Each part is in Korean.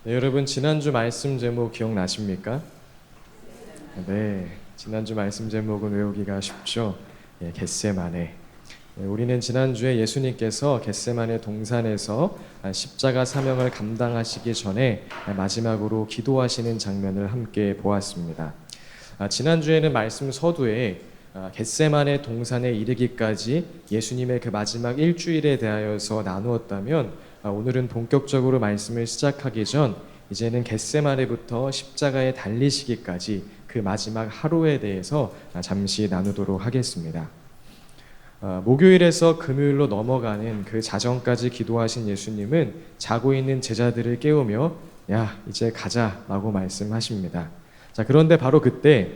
네, 여러분 지난주 말씀 제목 기억나십니까? 네, 지난주 말씀 제목은 외우기가 쉽죠. 겟세마네. 우리는 지난주에 예수님께서 겟세마네 동산에서 십자가 사명을 감당하시기 전에 마지막으로 기도하시는 장면을 함께 보았습니다. 지난주에는 말씀 서두에 겟세마네 동산에 이르기까지 예수님의 그 마지막 일주일에 대하여서 나누었다면, 오늘은 본격적으로 말씀을 시작하기 전 이제는 겟세마네부터 십자가에 달리시기까지 그 마지막 하루에 대해서 잠시 나누도록 하겠습니다. 목요일에서 금요일로 넘어가는 그 자정까지 기도하신 예수님은 자고 있는 제자들을 깨우며 야, 이제 가자 라고 말씀하십니다. 자, 그런데 바로 그때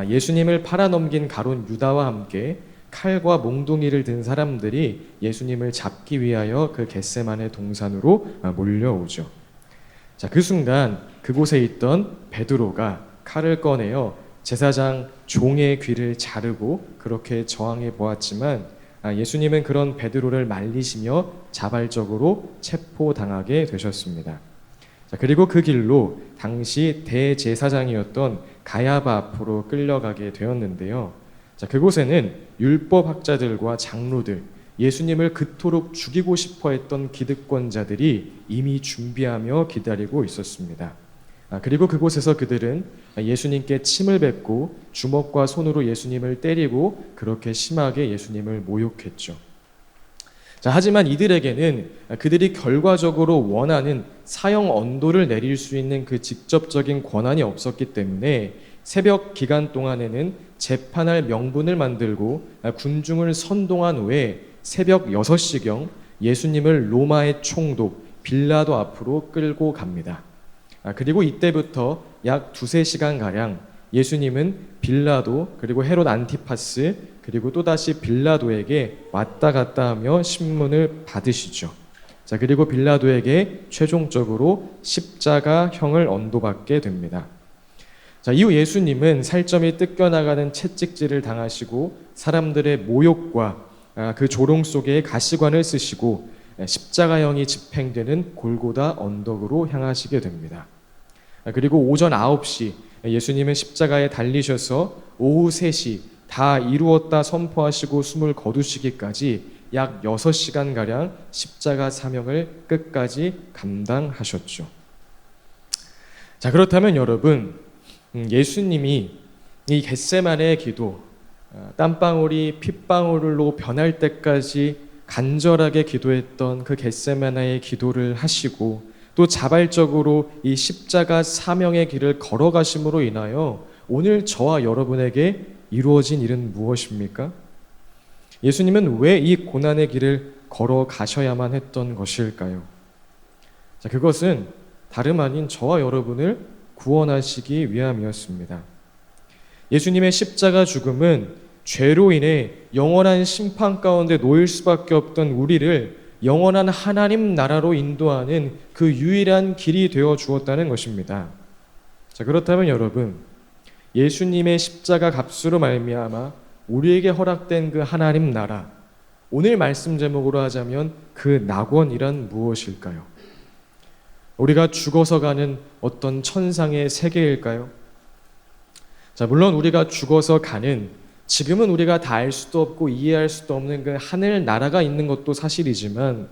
예수님을 팔아넘긴 가룟 유다와 함께 칼과 몽둥이를 든 사람들이 예수님을 잡기 위하여 그 겟세마네 동산으로 몰려오죠. 자, 그 순간 그곳에 있던 베드로가 칼을 꺼내어 제사장 종의 귀를 자르고 그렇게 저항해 보았지만, 예수님은 그런 베드로를 말리시며 자발적으로 체포당하게 되셨습니다. 자, 그리고 그 길로 당시 대제사장이었던 가야바 앞으로 끌려가게 되었는데요. 자, 그곳에는 율법학자들과 장로들, 예수님을 그토록 죽이고 싶어 했던 기득권자들이 이미 준비하며 기다리고 있었습니다. 그리고 그곳에서 그들은 예수님께 침을 뱉고 주먹과 손으로 예수님을 때리고 그렇게 심하게 예수님을 모욕했죠. 자, 하지만 이들에게는 그들이 결과적으로 원하는 사형 언도를 내릴 수 있는 그 직접적인 권한이 없었기 때문에 새벽 기간 동안에는 재판할 명분을 만들고 군중을 선동한 후에 새벽 6시경 예수님을 로마의 총독 빌라도 앞으로 끌고 갑니다. 그리고 이때부터 약 2-3시간가량 예수님은 빌라도, 그리고 헤롯 안티파스, 그리고 또다시 빌라도에게 왔다 갔다 하며 신문을 받으시죠. 자, 그리고 빌라도에게 최종적으로 십자가형을 언도받게 됩니다. 자, 이후 예수님은 살점이 뜯겨나가는 채찍질을 당하시고 사람들의 모욕과 그 조롱 속에 가시관을 쓰시고 십자가형이 집행되는 골고다 언덕으로 향하시게 됩니다. 그리고 오전 9시 예수님은 십자가에 달리셔서 오후 3시 다 이루었다 선포하시고 숨을 거두시기까지 약 6시간가량 십자가 사명을 끝까지 감당하셨죠. 자, 그렇다면 여러분, 예수님이 이 겟세마네의 기도, 땀방울이 핏방울로 변할 때까지 간절하게 기도했던 그 겟세마네의 기도를 하시고 또 자발적으로 이 십자가 사명의 길을 걸어가심으로 인하여 오늘 저와 여러분에게 이루어진 일은 무엇입니까? 예수님은 왜 이 고난의 길을 걸어가셔야만 했던 것일까요? 자, 그것은 다름 아닌 저와 여러분을 구원하시기 위함이었습니다. 예수님의 십자가 죽음은 죄로 인해 영원한 심판 가운데 놓일 수밖에 없던 우리를 영원한 하나님 나라로 인도하는 그 유일한 길이 되어 주었다는 것입니다. 자, 그렇다면 여러분, 예수님의 십자가 값으로 말미암아 우리에게 허락된 그 하나님 나라, 오늘 말씀 제목으로 하자면 그 낙원이란 무엇일까요? 우리가 죽어서 가는 어떤 천상의 세계일까요? 자, 물론 우리가 죽어서 가는, 지금은 우리가 다 알 수도 없고 이해할 수도 없는 그 하늘 나라가 있는 것도 사실이지만,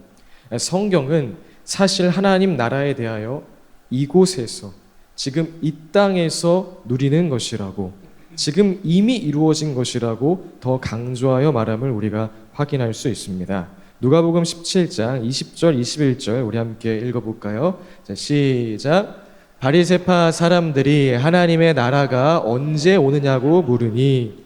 성경은 사실 하나님 나라에 대하여 이곳에서, 지금 이 땅에서 누리는 것이라고, 지금 이미 이루어진 것이라고 더 강조하여 말함을 우리가 확인할 수 있습니다. 누가복음 17장 20절 21절 우리 함께 읽어볼까요? 자, 시작. 바리새파 사람들이 하나님의 나라가 언제 오느냐고 물으니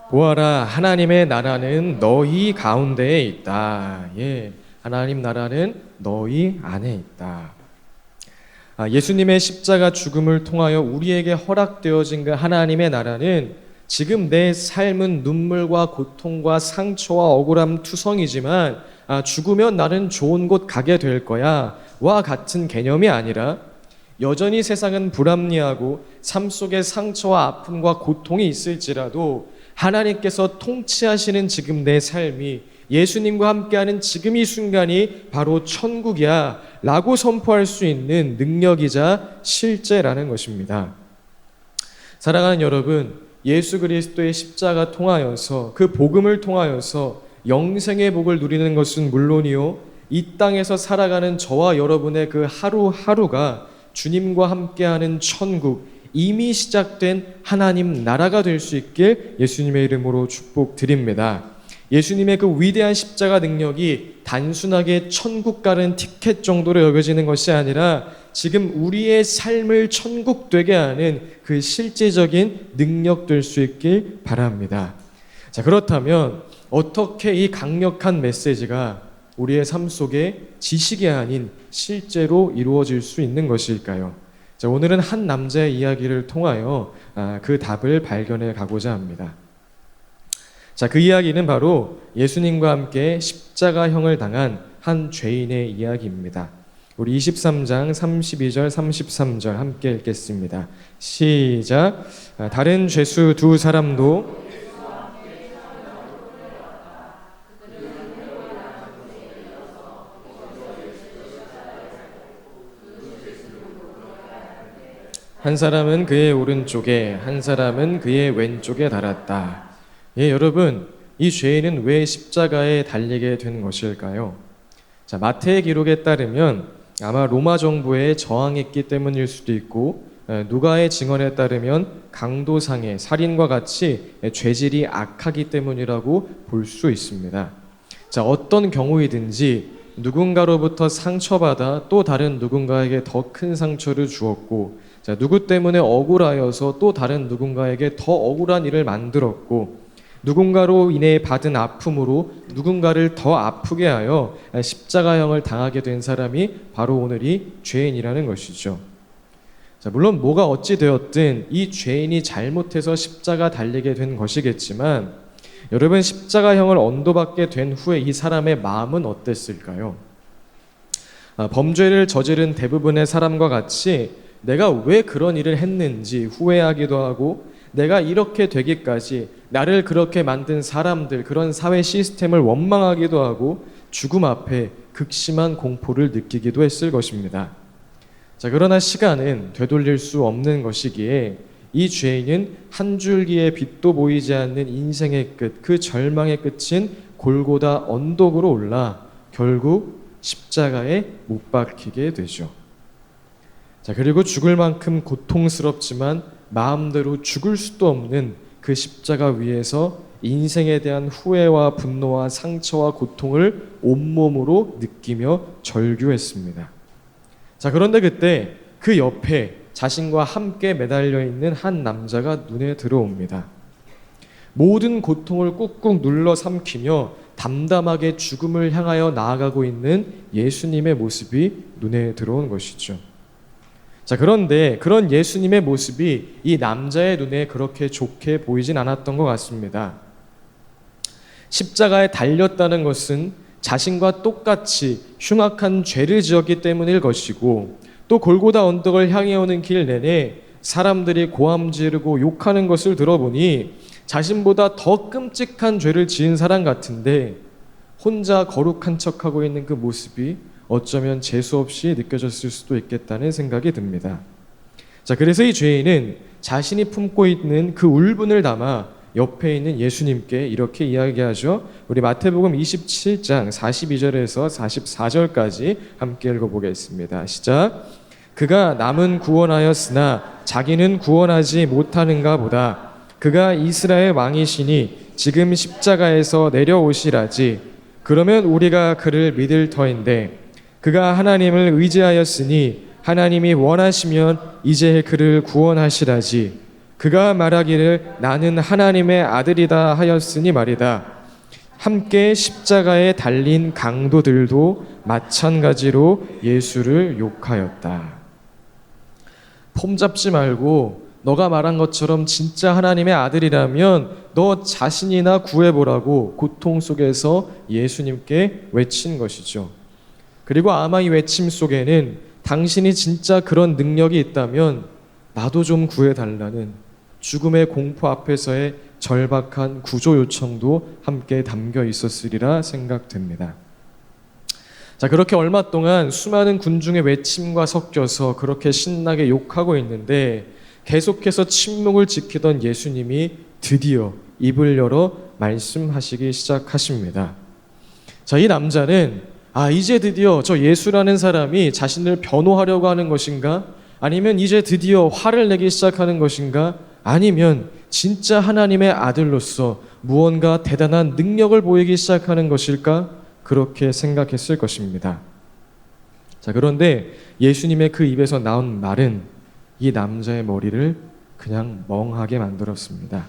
보아라, 하나님의 나라는 너희 가운데에 있다. 예, 하나님 나라는 너희 안에 있다. 예수님의 십자가 죽음을 통하여 우리에게 허락되어진 그 하나님의 나라는 지금 내 삶은 눈물과 고통과 상처와 억울함 투성이지만 죽으면 나는 좋은 곳 가게 될 거야 와 같은 개념이 아니라 여전히 세상은 불합리하고 삶 속에 상처와 아픔과 고통이 있을지라도 하나님께서 통치하시는 지금 내 삶이, 예수님과 함께하는 지금 이 순간이 바로 천국이야 라고 선포할 수 있는 능력이자 실제라는 것입니다. 사랑하는 여러분, 예수 그리스도의 십자가 통하여서, 그 복음을 통하여서 영생의 복을 누리는 것은 물론이요, 이 땅에서 살아가는 저와 여러분의 그 하루하루가 주님과 함께하는 천국, 이미 시작된 하나님 나라가 될 수 있길 예수님의 이름으로 축복드립니다. 예수님의 그 위대한 십자가 능력이 단순하게 천국 가는 티켓 정도로 여겨지는 것이 아니라 지금 우리의 삶을 천국 되게 하는 그 실제적인 능력 될 수 있길 바랍니다. 자, 그렇다면 어떻게 이 강력한 메시지가 우리의 삶 속에 지식이 아닌 실제로 이루어질 수 있는 것일까요? 자, 오늘은 한 남자의 이야기를 통하여 그 답을 발견해 가고자 합니다. 자, 그 이야기는 바로 예수님과 함께 십자가형을 당한 한 죄인의 이야기입니다. 우리 23장 32절 33절 함께 읽겠습니다. 시작. 다른 죄수 두 사람도 한 사람은 그의 오른쪽에, 한 사람은 그의 왼쪽에 달았다. 예, 여러분, 이 죄인은 왜 십자가에 달리게 된 것일까요? 자, 마태의 기록에 따르면 아마 로마 정부에 저항했기 때문일 수도 있고, 누가의 증언에 따르면 강도상의 살인과 같이 죄질이 악하기 때문이라고 볼 수 있습니다. 자, 어떤 경우이든지 누군가로부터 상처받아 또 다른 누군가에게 더 큰 상처를 주었고, 자, 누구 때문에 억울하여서 또 다른 누군가에게 더 억울한 일을 만들었고, 누군가로 인해 받은 아픔으로 누군가를 더 아프게 하여 십자가형을 당하게 된 사람이 바로 오늘 이 죄인이라는 것이죠. 자, 물론 뭐가 어찌 되었든 이 죄인이 잘못해서 십자가 달리게 된 것이겠지만, 여러분, 십자가형을 언도받게 된 후에 이 사람의 마음은 어땠을까요? 범죄를 저지른 대부분의 사람과 같이 내가 왜 그런 일을 했는지 후회하기도 하고, 내가 이렇게 되기까지 나를 그렇게 만든 사람들, 그런 사회 시스템을 원망하기도 하고 죽음 앞에 극심한 공포를 느끼기도 했을 것입니다. 자, 그러나 시간은 되돌릴 수 없는 것이기에 이 죄인은 한 줄기의 빛도 보이지 않는 인생의 끝, 그 절망의 끝인 골고다 언덕으로 올라 결국 십자가에 못 박히게 되죠. 자, 그리고 죽을 만큼 고통스럽지만 마음대로 죽을 수도 없는 그 십자가 위에서 인생에 대한 후회와 분노와 상처와 고통을 온몸으로 느끼며 절규했습니다. 자, 그런데 그때 그 옆에 자신과 함께 매달려 있는 한 남자가 눈에 들어옵니다. 모든 고통을 꾹꾹 눌러 삼키며 담담하게 죽음을 향하여 나아가고 있는 예수님의 모습이 눈에 들어온 것이죠. 자, 그런데 그런 예수님의 모습이 이 남자의 눈에 그렇게 좋게 보이진 않았던 것 같습니다. 십자가에 달렸다는 것은 자신과 똑같이 흉악한 죄를 지었기 때문일 것이고, 또 골고다 언덕을 향해 오는 길 내내 사람들이 고함 지르고 욕하는 것을 들어보니 자신보다 더 끔찍한 죄를 지은 사람 같은데 혼자 거룩한 척하고 있는 그 모습이 어쩌면 재수없이 느껴졌을 수도 있겠다는 생각이 듭니다. 자, 그래서 이 죄인은 자신이 품고 있는 그 울분을 담아 옆에 있는 예수님께 이렇게 이야기하죠. 우리 마태복음 27장 42절에서 44절까지 함께 읽어보겠습니다. 시작. 그가 남은 구원하였으나 자기는 구원하지 못하는가 보다. 그가 이스라엘 왕이시니 지금 십자가에서 내려오시라지. 그러면 우리가 그를 믿을 터인데, 그가 하나님을 의지하였으니 하나님이 원하시면 이제 그를 구원하시라지. 그가 말하기를 나는 하나님의 아들이다 하였으니 말이다. 함께 십자가에 달린 강도들도 마찬가지로 예수를 욕하였다. 폼 잡지 말고 너가 말한 것처럼 진짜 하나님의 아들이라면 너 자신이나 구해보라고 고통 속에서 예수님께 외친 것이죠. 그리고 아마 이 외침 속에는 당신이 진짜 그런 능력이 있다면 나도 좀 구해달라는 죽음의 공포 앞에서의 절박한 구조 요청도 함께 담겨 있었으리라 생각됩니다. 자, 그렇게 얼마 동안 수많은 군중의 외침과 섞여서 그렇게 신나게 욕하고 있는데 계속해서 침묵을 지키던 예수님이 드디어 입을 열어 말씀하시기 시작하십니다. 자, 이 남자는 이제 드디어 저 예수라는 사람이 자신을 변호하려고 하는 것인가? 아니면 이제 드디어 화를 내기 시작하는 것인가? 아니면 진짜 하나님의 아들로서 무언가 대단한 능력을 보이기 시작하는 것일까? 그렇게 생각했을 것입니다. 자, 그런데 예수님의 그 입에서 나온 말은 이 남자의 머리를 그냥 멍하게 만들었습니다.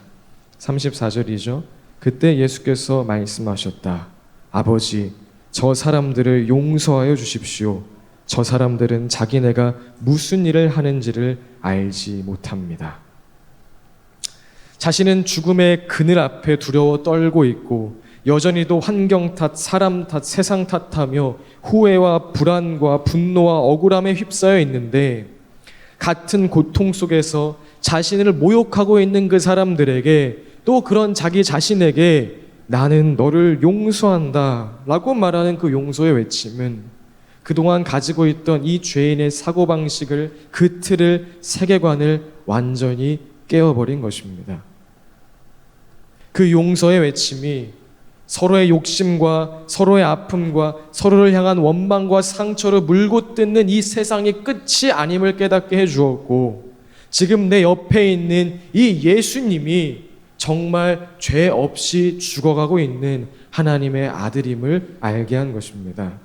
34절이죠. 그때 예수께서 말씀하셨다. 아버지, 저 사람들을 용서하여 주십시오. 저 사람들은 자기네가 무슨 일을 하는지를 알지 못합니다. 자신은 죽음의 그늘 앞에 두려워 떨고 있고 여전히도 환경 탓, 사람 탓, 세상 탓하며 후회와 불안과 분노와 억울함에 휩싸여 있는데 같은 고통 속에서 자신을 모욕하고 있는 그 사람들에게 또 그런 자기 자신에게 나는 너를 용서한다 라고 말하는 그 용서의 외침은 그동안 가지고 있던 이 죄인의 사고방식을, 그 틀을, 세계관을 완전히 깨어버린 것입니다. 그 용서의 외침이 서로의 욕심과 서로의 아픔과 서로를 향한 원망과 상처로 물고 뜯는 이 세상의 끝이 아님을 깨닫게 해주었고 지금 내 옆에 있는 이 예수님이 정말 죄 없이 죽어가고 있는 하나님의 아들임을 알게 한 것입니다.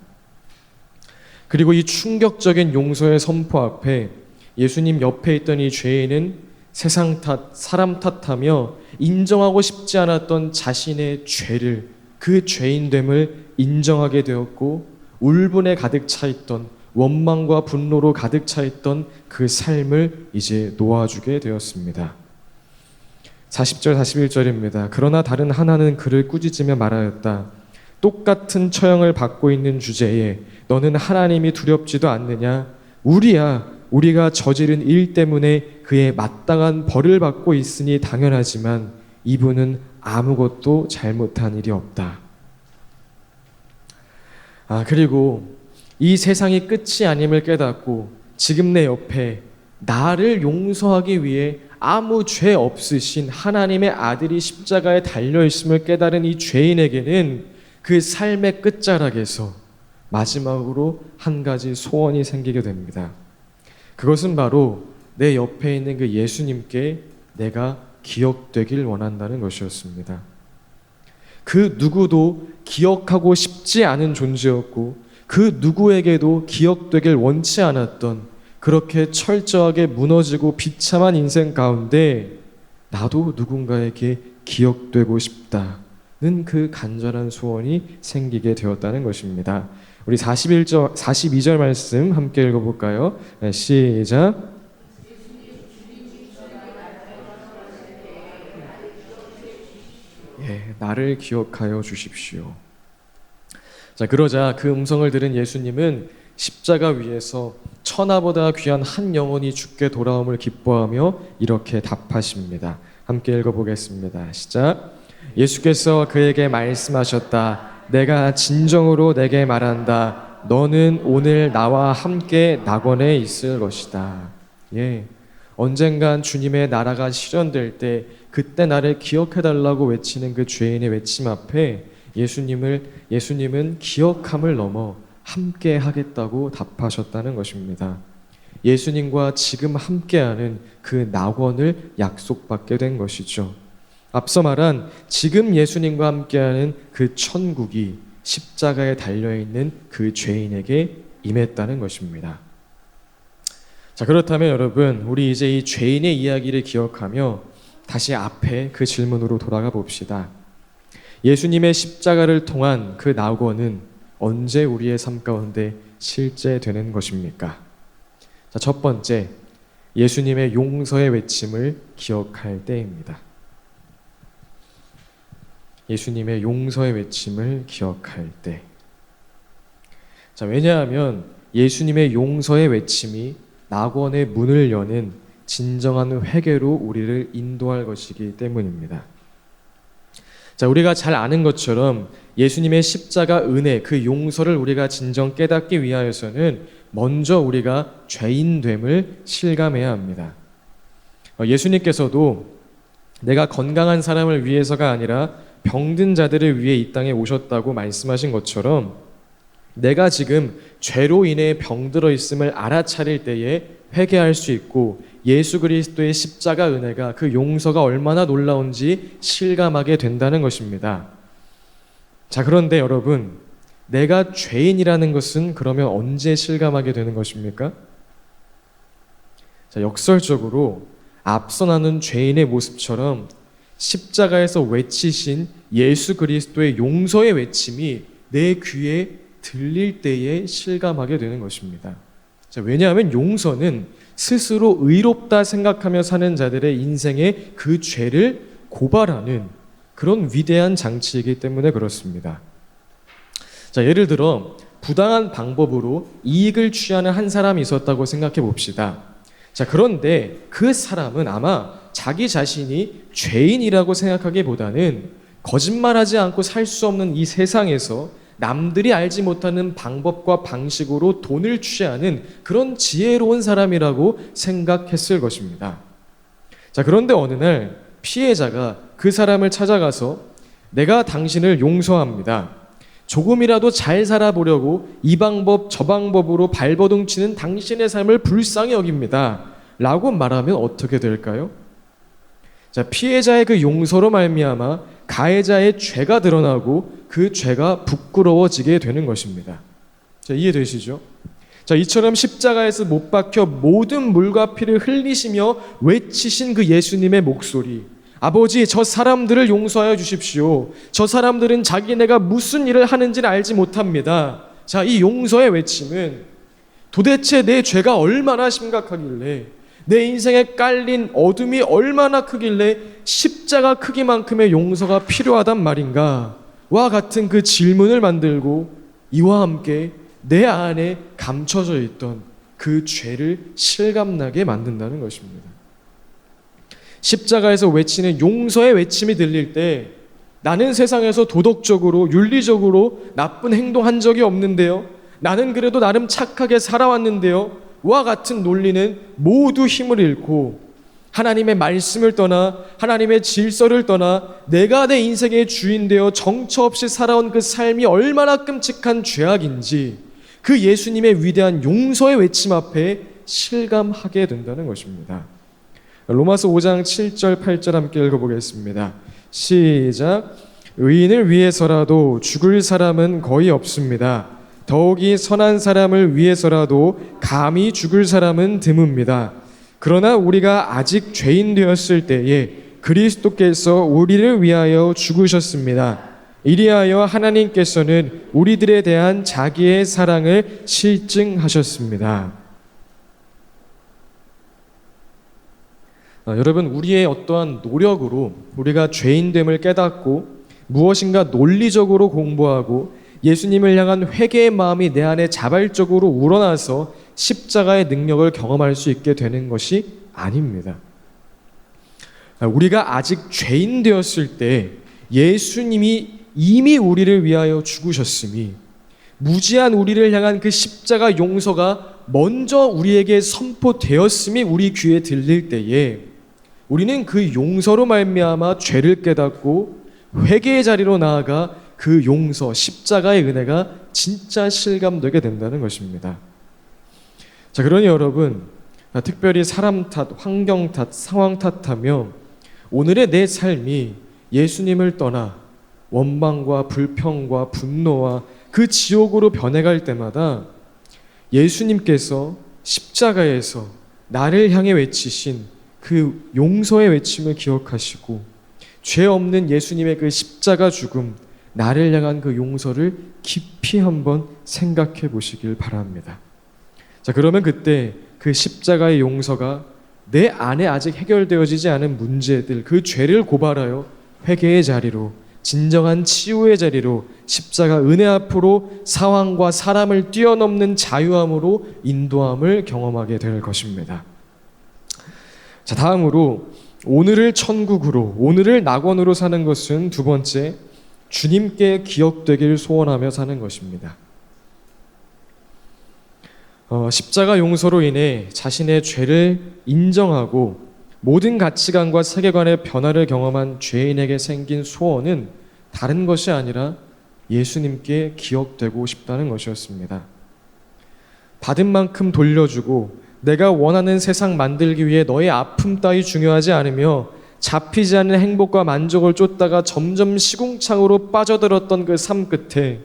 그리고 이 충격적인 용서의 선포 앞에 예수님 옆에 있던 이 죄인은 세상 탓, 사람 탓하며 인정하고 싶지 않았던 자신의 죄를, 그 죄인됨을 인정하게 되었고 울분에 가득 차 있던, 원망과 분노로 가득 차 있던 그 삶을 이제 놓아주게 되었습니다. 40절 41절입니다. 그러나 다른 하나는 그를 꾸짖으며 말하였다. 똑같은 처형을 받고 있는 주제에 너는 하나님이 두렵지도 않느냐? 우리가 저지른 일 때문에 그의 마땅한 벌을 받고 있으니 당연하지만 이분은 아무것도 잘못한 일이 없다. 그리고 이 세상이 끝이 아님을 깨닫고 지금 내 옆에 나를 용서하기 위해 아무 죄 없으신 하나님의 아들이 십자가에 달려있음을 깨달은 이 죄인에게는 그 삶의 끝자락에서 마지막으로 한 가지 소원이 생기게 됩니다. 그것은 바로 내 옆에 있는 그 예수님께 내가 기억되길 원한다는 것이었습니다. 그 누구도 기억하고 싶지 않은 존재였고 그 누구에게도 기억되길 원치 않았던 그렇게 철저하게 무너지고 비참한 인생 가운데 나도 누군가에게 기억되고 싶다는 그 간절한 소원이 생기게 되었다는 것입니다. 우리 42절 말씀 함께 읽어볼까요? 시작. 나를 기억하여 주십시오. 자, 그러자 그 음성을 들은 예수님은 십자가 위에서 천하보다 귀한 한 영혼이 죽게 돌아옴을 기뻐하며 이렇게 답하십니다. 함께 읽어보겠습니다. 시작. 예수께서 그에게 말씀하셨다. 내가 진정으로 내게 말한다. 너는 오늘 나와 함께 낙원에 있을 것이다. 언젠간 주님의 나라가 실현될 때 그때 나를 기억해달라고 외치는 그 죄인의 외침 앞에 예수님은 기억함을 넘어 함께 하겠다고 답하셨다는 것입니다. 예수님과 지금 함께하는 그 낙원을 약속받게 된 것이죠. 앞서 말한 지금 예수님과 함께하는 그 천국이 십자가에 달려있는 그 죄인에게 임했다는 것입니다. 자, 그렇다면 여러분, 우리 이제 이 죄인의 이야기를 기억하며 다시 앞에 그 질문으로 돌아가 봅시다. 예수님의 십자가를 통한 그 낙원은 언제 우리의 삶 가운데 실제되는 것입니까? 자, 첫 번째, 예수님의 용서의 외침을 기억할 때입니다. 예수님의 용서의 외침을 기억할 때. 자, 왜냐하면 예수님의 용서의 외침이 낙원의 문을 여는 진정한 회개로 우리를 인도할 것이기 때문입니다. 자, 우리가 잘 아는 것처럼 예수님의 십자가 은혜, 그 용서를 우리가 진정 깨닫기 위하여서는 먼저 우리가 죄인됨을 실감해야 합니다. 예수님께서도 내가 건강한 사람을 위해서가 아니라 병든 자들을 위해 이 땅에 오셨다고 말씀하신 것처럼 내가 지금 죄로 인해 병들어 있음을 알아차릴 때에 회개할 수 있고 예수 그리스도의 십자가 은혜가 그 용서가 얼마나 놀라운지 실감하게 된다는 것입니다. 자, 그런데 여러분, 내가 죄인이라는 것은 그러면 언제 실감하게 되는 것입니까? 자, 역설적으로 앞서 나눈 죄인의 모습처럼 십자가에서 외치신 예수 그리스도의 용서의 외침이 내 귀에 들릴 때에 실감하게 되는 것입니다. 자, 왜냐하면 용서는 스스로 의롭다 생각하며 사는 자들의 인생의 그 죄를 고발하는 그런 위대한 장치이기 때문에 그렇습니다. 자, 예를 들어 부당한 방법으로 이익을 취하는 한 사람이 있었다고 생각해 봅시다. 자, 그런데 그 사람은 아마 자기 자신이 죄인이라고 생각하기보다는 거짓말하지 않고 살 수 없는 이 세상에서 남들이 알지 못하는 방법과 방식으로 돈을 취하는 그런 지혜로운 사람이라고 생각했을 것입니다. 자, 그런데 어느 날 피해자가 그 사람을 찾아가서 내가 당신을 용서합니다. 조금이라도 잘 살아보려고 이 방법 저 방법으로 발버둥치는 당신의 삶을 불쌍히 여깁니다. 라고 말하면 어떻게 될까요? 자, 피해자의 그 용서로 말미암아 가해자의 죄가 드러나고 그 죄가 부끄러워지게 되는 것입니다. 자, 이해되시죠? 자, 이처럼 십자가에서 못 박혀 모든 물과 피를 흘리시며 외치신 그 예수님의 목소리, 아버지, 저 사람들을 용서하여 주십시오. 저 사람들은 자기네가 무슨 일을 하는지를 알지 못합니다. 자, 이 용서의 외침은 도대체 내 죄가 얼마나 심각하길래, 내 인생에 깔린 어둠이 얼마나 크길래 십자가 크기만큼의 용서가 필요하단 말인가? 와 같은 그 질문을 만들고 이와 함께 내 안에 감춰져 있던 그 죄를 실감나게 만든다는 것입니다. 십자가에서 외치는 용서의 외침이 들릴 때 나는 세상에서 도덕적으로 윤리적으로 나쁜 행동한 적이 없는데요, 나는 그래도 나름 착하게 살아왔는데요, 와 같은 논리는 모두 힘을 잃고 하나님의 말씀을 떠나 하나님의 질서를 떠나 내가 내 인생의 주인 되어 정처 없이 살아온 그 삶이 얼마나 끔찍한 죄악인지 그 예수님의 위대한 용서의 외침 앞에 실감하게 된다는 것입니다. 로마서 5장 7절 8절 함께 읽어보겠습니다. 시작. 의인을 위해서라도 죽을 사람은 거의 없습니다. 더욱이 선한 사람을 위해서라도 감히 죽을 사람은 드뭅니다. 그러나 우리가 아직 죄인 되었을 때에 그리스도께서 우리를 위하여 죽으셨습니다. 이리하여 하나님께서는 우리들에 대한 자기의 사랑을 실증하셨습니다. 여러분, 우리의 어떠한 노력으로 우리가 죄인됨을 깨닫고 무엇인가 논리적으로 공부하고 예수님을 향한 회개의 마음이 내 안에 자발적으로 우러나서 십자가의 능력을 경험할 수 있게 되는 것이 아닙니다. 우리가 아직 죄인 되었을 때 예수님이 이미 우리를 위하여 죽으셨음이, 무지한 우리를 향한 그 십자가 용서가 먼저 우리에게 선포되었음이 우리 귀에 들릴 때에 우리는 그 용서로 말미암아 죄를 깨닫고 회개의 자리로 나아가 그 용서, 십자가의 은혜가 진짜 실감되게 된다는 것입니다. 자, 그러니 여러분, 특별히 사람 탓, 환경 탓, 상황 탓하며 오늘의 내 삶이 예수님을 떠나 원망과 불평과 분노와 그 지옥으로 변해갈 때마다 예수님께서 십자가에서 나를 향해 외치신 그 용서의 외침을 기억하시고 죄 없는 예수님의 그 십자가 죽음, 나를 향한 그 용서를 깊이 한번 생각해 보시길 바랍니다. 자, 그러면 그때 그 십자가의 용서가 내 안에 아직 해결되어지지 않은 문제들, 그 죄를 고발하여 회개의 자리로 진정한 치유의 자리로 십자가 은혜 앞으로 상황과 사람을 뛰어넘는 자유함으로 인도함을 경험하게 될 것입니다. 자, 다음으로 오늘을 천국으로, 오늘을 낙원으로 사는 것은 두 번째, 주님께 기억되길 소원하며 사는 것입니다. 십자가 용서로 인해 자신의 죄를 인정하고 모든 가치관과 세계관의 변화를 경험한 죄인에게 생긴 소원은 다른 것이 아니라 예수님께 기억되고 싶다는 것이었습니다. 받은 만큼 돌려주고 내가 원하는 세상 만들기 위해 너의 아픔 따위 중요하지 않으며 잡히지 않는 행복과 만족을 쫓다가 점점 시궁창으로 빠져들었던 그 삶 끝에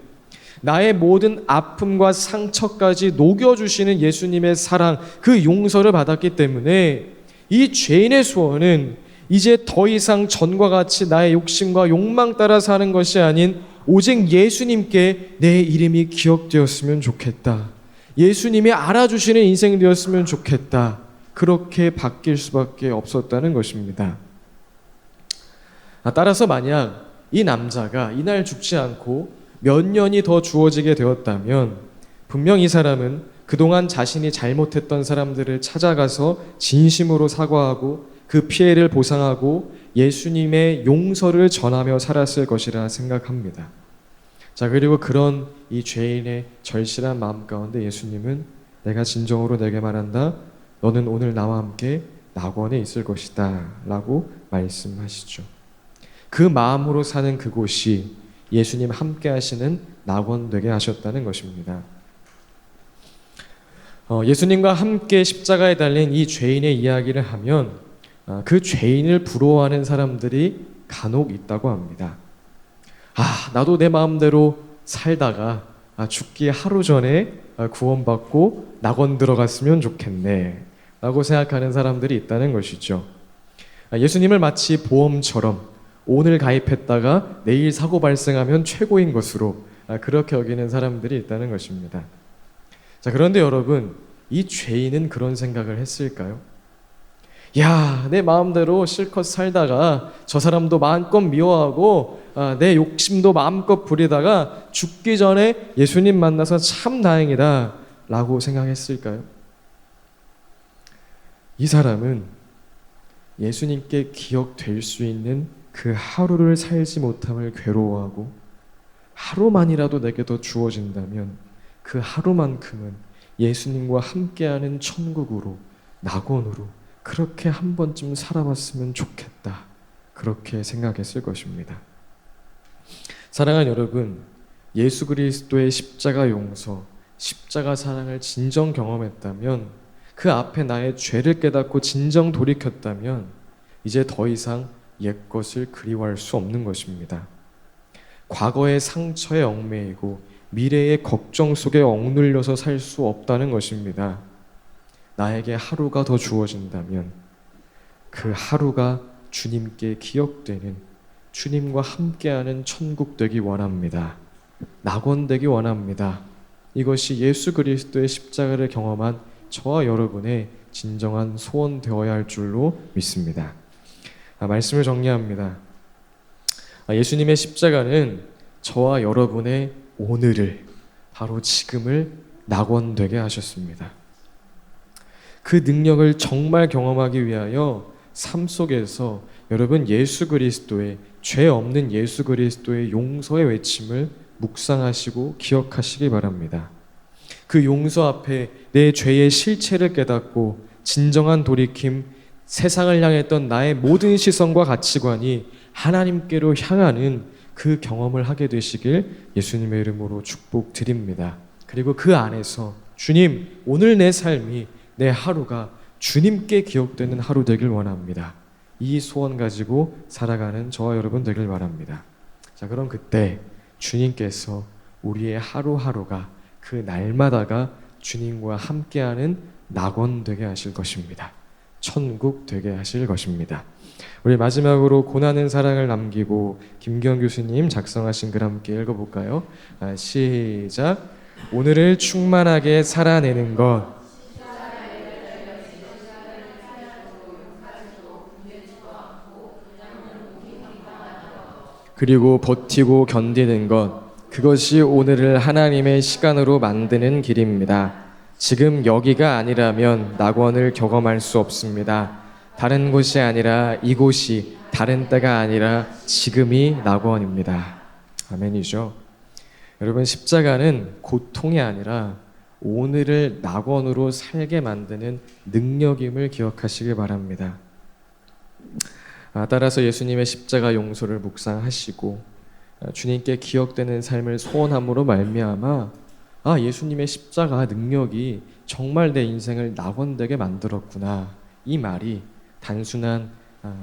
나의 모든 아픔과 상처까지 녹여주시는 예수님의 사랑, 그 용서를 받았기 때문에 이 죄인의 소원은 이제 더 이상 전과 같이 나의 욕심과 욕망 따라 사는 것이 아닌 오직 예수님께 내 이름이 기억되었으면 좋겠다. 예수님이 알아주시는 인생이 되었으면 좋겠다. 그렇게 바뀔 수밖에 없었다는 것입니다. 따라서 만약 이 남자가 이날 죽지 않고 몇 년이 더 주어지게 되었다면 분명 이 사람은 그동안 자신이 잘못했던 사람들을 찾아가서 진심으로 사과하고 그 피해를 보상하고 예수님의 용서를 전하며 살았을 것이라 생각합니다. 자, 그리고 그런 이 죄인의 절실한 마음 가운데 예수님은 내가 진정으로 내게 말한다. 너는 오늘 나와 함께 낙원에 있을 것이다 라고 말씀하시죠. 그 마음으로 사는 그곳이 예수님 함께 하시는 낙원 되게 하셨다는 것입니다. 예수님과 함께 십자가에 달린 이 죄인의 이야기를 하면 그 죄인을 부러워하는 사람들이 간혹 있다고 합니다. 나도 내 마음대로 살다가 죽기 하루 전에 구원받고 낙원 들어갔으면 좋겠네 라고 생각하는 사람들이 있다는 것이죠. 예수님을 마치 보험처럼 오늘 가입했다가 내일 사고 발생하면 최고인 것으로 그렇게 여기는 사람들이 있다는 것입니다. 자, 그런데 여러분, 이 죄인은 그런 생각을 했을까요? 야, 내 마음대로 실컷 살다가 저 사람도 마음껏 미워하고 내 욕심도 마음껏 부리다가 죽기 전에 예수님 만나서 참 다행이다 라고 생각했을까요? 이 사람은 예수님께 기억될 수 있는 그 하루를 살지 못함을 괴로워하고 하루만이라도 내게 더 주어진다면 그 하루만큼은 예수님과 함께하는 천국으로, 낙원으로 그렇게 한 번쯤 살아봤으면 좋겠다. 그렇게 생각했을 것입니다. 사랑하는 여러분, 예수 그리스도의 십자가 용서, 십자가 사랑을 진정 경험했다면, 그 앞에 나의 죄를 깨닫고 진정 돌이켰다면 이제 더 이상 옛것을 그리워할 수 없는 것입니다. 과거의 상처에 얽매이고 미래의 걱정 속에 억눌려서 살 수 없다는 것입니다. 나에게 하루가 더 주어진다면 그 하루가 주님께 기억되는, 주님과 함께하는 천국 되기 원합니다. 낙원 되기 원합니다. 이것이 예수 그리스도의 십자가를 경험한 저와 여러분의 진정한 소원 되어야 할 줄로 믿습니다. 말씀을 정리합니다. 예수님의 십자가는 저와 여러분의 오늘을, 바로 지금을 낙원 되게 하셨습니다. 그 능력을 정말 경험하기 위하여 삶 속에서 여러분 예수 그리스도의, 죄 없는 예수 그리스도의 용서의 외침을 묵상하시고 기억하시기 바랍니다. 그 용서 앞에 내 죄의 실체를 깨닫고 진정한 돌이킴, 세상을 향했던 나의 모든 시선과 가치관이 하나님께로 향하는 그 경험을 하게 되시길 예수님의 이름으로 축복드립니다. 그리고 그 안에서 주님, 오늘 내 삶이, 내 하루가 주님께 기억되는 하루 되길 원합니다. 이 소원 가지고 살아가는 저와 여러분 되길 바랍니다. 자, 그럼 그때 주님께서 우리의 하루하루가, 그 날마다가 주님과 함께하는 낙원 되게 하실 것입니다. 천국 되게 하실 것입니다. 우리 마지막으로 고난은 사랑을 남기고 김기현 교수님 작성하신 글 함께 읽어볼까요? 시작. 오늘을 충만하게 살아내는 것. 그리고 버티고 견디는 것, 그것이 오늘을 하나님의 시간으로 만드는 길입니다. 지금 여기가 아니라면 낙원을 경험할 수 없습니다. 다른 곳이 아니라 이곳이, 다른 때가 아니라 지금이 낙원입니다. 아멘이죠. 여러분, 십자가는 고통이 아니라 오늘을 낙원으로 살게 만드는 능력임을 기억하시길 바랍니다. 따라서 예수님의 십자가 용서를 묵상하시고 주님께 기억되는 삶을 소원함으로 말미암아 예수님의 십자가 능력이 정말 내 인생을 낙원되게 만들었구나, 이 말이 단순한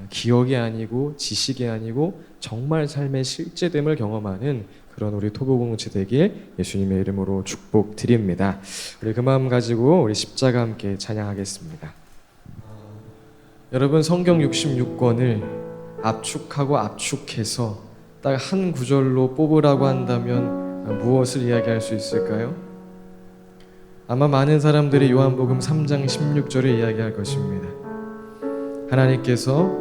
기억이 아니고 지식이 아니고 정말 삶의 실제됨을 경험하는 그런 우리 토보공동체 되길 예수님의 이름으로 축복드립니다. 우리 그 마음 가지고 우리 십자가 함께 찬양하겠습니다. 여러분, 성경 66권을 압축하고 압축해서 딱 한 구절로 뽑으라고 한다면 무엇을 이야기할 수 있을까요? 아마 많은 사람들이 요한복음 3장 16절을 이야기할 것입니다. 하나님께서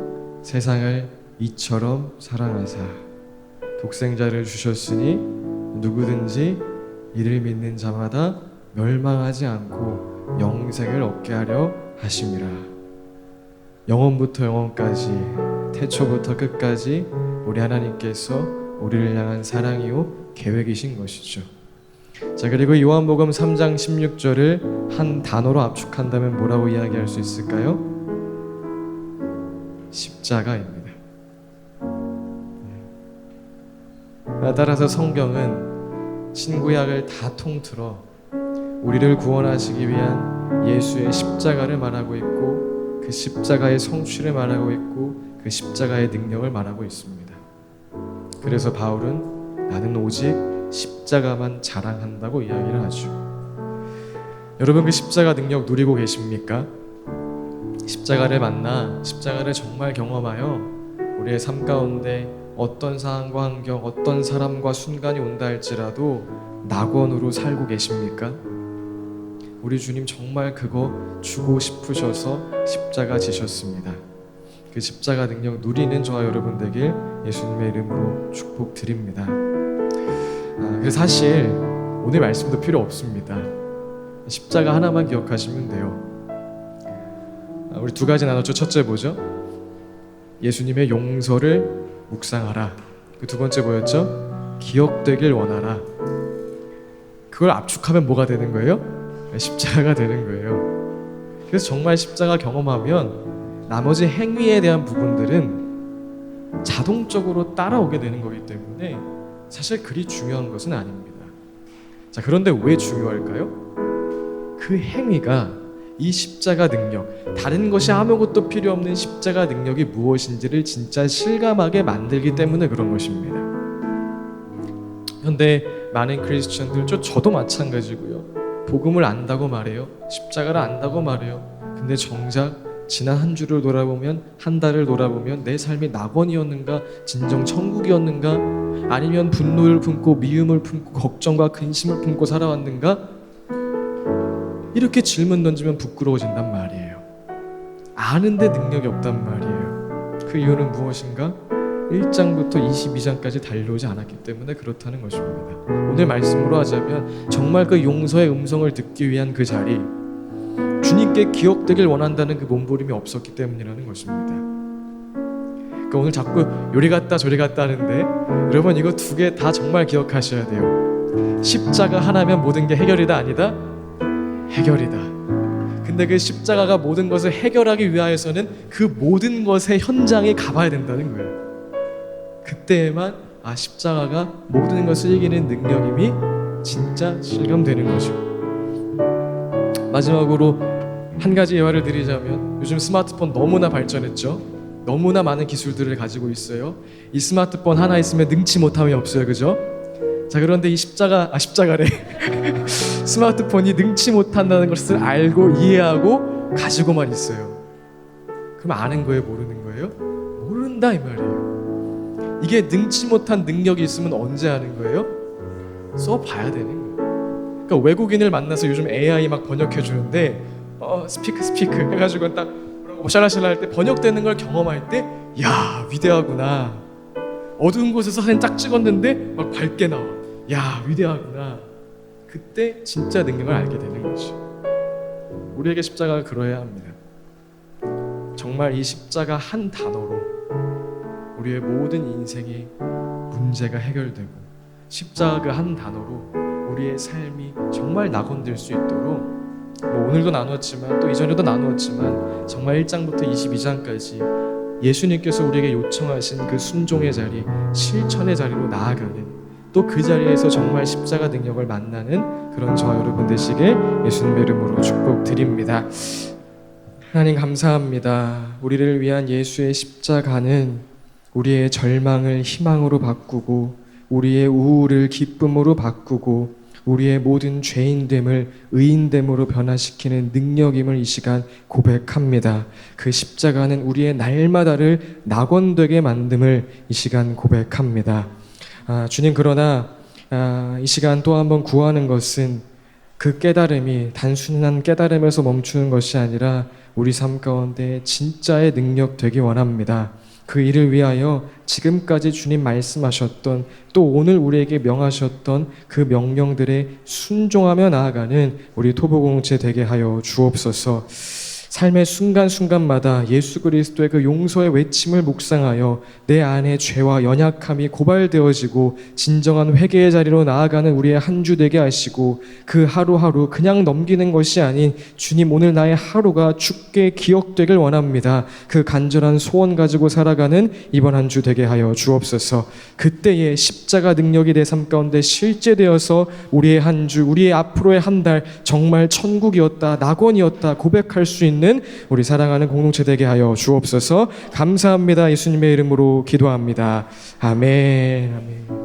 세상을 이처럼 사랑하사 독생자를 주셨으니 누구든지 이를 믿는 자마다 멸망하지 않고 영생을 얻게 하려 하심이라. 영원부터 영원까지, 태초부터 끝까지 우리 하나님께서 우리를 향한 사랑이요 계획이신 것이죠. 자, 그리고 요한복음 3장 16절을 한 단어로 압축한다면 뭐라고 이야기할 수 있을까요? 십자가입니다. 따라서 성경은 신구약을 다 통틀어 우리를 구원하시기 위한 예수의 십자가를 말하고 있고, 그 십자가의 성취를 말하고 있고, 그 십자가의 능력을 말하고 있습니다. 그래서 바울은 나는 오직 십자가만 자랑한다고 이야기를 하죠. 여러분, 그 십자가 능력 누리고 계십니까? 십자가를 만나 십자가를 정말 경험하여 우리의 삶 가운데 어떤 상황과 환경, 어떤 사람과 순간이 온다 할지라도 낙원으로 살고 계십니까? 우리 주님 정말 그거 주고 싶으셔서 십자가 지셨습니다. 그 십자가 능력 누리는 저와 여러분 되길 예수님의 이름으로 축복드립니다. 그래서 사실 오늘 말씀도 필요 없습니다. 십자가 하나만 기억하시면 돼요. 우리 두 가지 나눴죠. 첫째 뭐죠? 예수님의 용서를 묵상하라. 그 두 번째 뭐였죠? 기억되길 원하라. 그걸 압축하면 뭐가 되는 거예요? 십자가가 되는 거예요. 그래서 정말 십자가 경험하면 나머지 행위에 대한 부분들은 자동적으로 따라오게 되는 거기 때문에 사실 그리 중요한 것은 아닙니다. 자, 그런데 왜 중요할까요? 그 행위가 이 십자가 능력, 다른 것이 아무것도 필요 없는 십자가 능력이 무엇인지를 진짜 실감하게 만들기 때문에 그런 것입니다. 그런데 많은 크리스천들, 저도 마찬가지고요, 복음을 안다고 말해요, 십자가를 안다고 말해요. 근데 정작 지난 한 주를 돌아보면, 한 달을 돌아보면 내 삶이 낙원이었는가, 진정 천국이었는가, 아니면 분노를 품고 미움을 품고 걱정과 근심을 품고 살아왔는가, 이렇게 질문 던지면 부끄러워진단 말이에요. 아는데 능력이 없단 말이에요. 그 이유는 무엇인가? 1장부터 22장까지 달려오지 않았기 때문에 그렇다는 것입니다. 오늘 말씀으로 하자면 정말 그 용서의 음성을 듣기 위한 그 자리, 주님께 기억되길 원한다는 그 몸부림이 없었기 때문이라는 것입니다. 그러니까 오늘 자꾸 요리 갔다 저리 갔다 하는데 여러분, 이거 두 개 다 정말 기억하셔야 돼요. 십자가 하나면 모든 게 해결이다, 아니다? 해결이다. 근데 그 십자가가 모든 것을 해결하기 위하여서는 그 모든 것의 현장에 가봐야 된다는 거예요. 그때에만 십자가가 모든 것을 이기는 능력임이 진짜 실감되는 거죠. 마지막으로 한 가지 예화를 드리자면, 요즘 스마트폰 너무나 발전했죠. 너무나 많은 기술들을 가지고 있어요. 이 스마트폰 하나 있으면 능치 못함이 없어요, 그죠? 자, 그런데 이 십자가래 스마트폰이 능치 못한다는 것을 알고 이해하고 가지고만 있어요. 그럼 아는 거예요, 모르는 거예요? 모른다, 이 말이에요. 이게 능치 못한 능력이 있으면 언제 하는 거예요? 써봐야 되는 거예요. 그러니까 외국인을 만나서 요즘 AI 막 번역해 주는데 스피크 해가지고 딱 샬라샬라 할 때 번역되는 걸 경험할 때, 야, 위대하구나. 어두운 곳에서 사진 딱 찍었는데 막 밝게 나와. 야, 위대하구나. 그때 진짜 능력을 알게 되는 거죠. 우리에게 십자가가 그러해야 합니다. 정말 이 십자가 한 단어로 우리의 모든 인생의 문제가 해결되고, 십자가 그 한 단어로 우리의 삶이 정말 낙원될 수 있도록, 오늘도 나누었지만 또 이전에도 나누었지만 정말 1장부터 22장까지 예수님께서 우리에게 요청하신 그 순종의 자리, 실천의 자리로 나아가는, 또 그 자리에서 정말 십자가 능력을 만나는 그런 저와 여러분 되시길 예수님의 이름으로 축복드립니다. 하나님 감사합니다. 우리를 위한 예수의 십자가는 우리의 절망을 희망으로 바꾸고, 우리의 우울을 기쁨으로 바꾸고, 우리의 모든 죄인됨을 의인됨으로 변화시키는 능력임을 이 시간 고백합니다. 그 십자가는 우리의 날마다를 낙원되게 만듦을 이 시간 고백합니다. 주님, 그러나 이 시간 또 한번 구하는 것은 그 깨달음이 단순한 깨달음에서 멈추는 것이 아니라 우리 삶 가운데 진짜의 능력 되기 원합니다. 그 일을 위하여 지금까지 주님 말씀하셨던, 또 오늘 우리에게 명하셨던 그 명령들에 순종하며 나아가는 우리 토보공동체 되게 하여 주옵소서. 삶의 순간순간마다 예수 그리스도의 그 용서의 외침을 묵상하여 내 안에 죄와 연약함이 고발되어지고 진정한 회개의 자리로 나아가는 우리의 한 주 되게 하시고, 그 하루하루 그냥 넘기는 것이 아닌 주님, 오늘 나의 하루가 주께 기억되길 원합니다. 그 간절한 소원 가지고 살아가는 이번 한 주 되게 하여 주옵소서. 그때의 십자가 능력이 내 삶 가운데 실제되어서 우리의 한 주, 우리의 앞으로의 한 달 정말 천국이었다, 낙원이었다 고백할 수 있는 우리 사랑하는 공동체 되게 하여 주옵소서. 감사합니다. 예수님의 이름으로 기도합니다. 아멘. 아멘.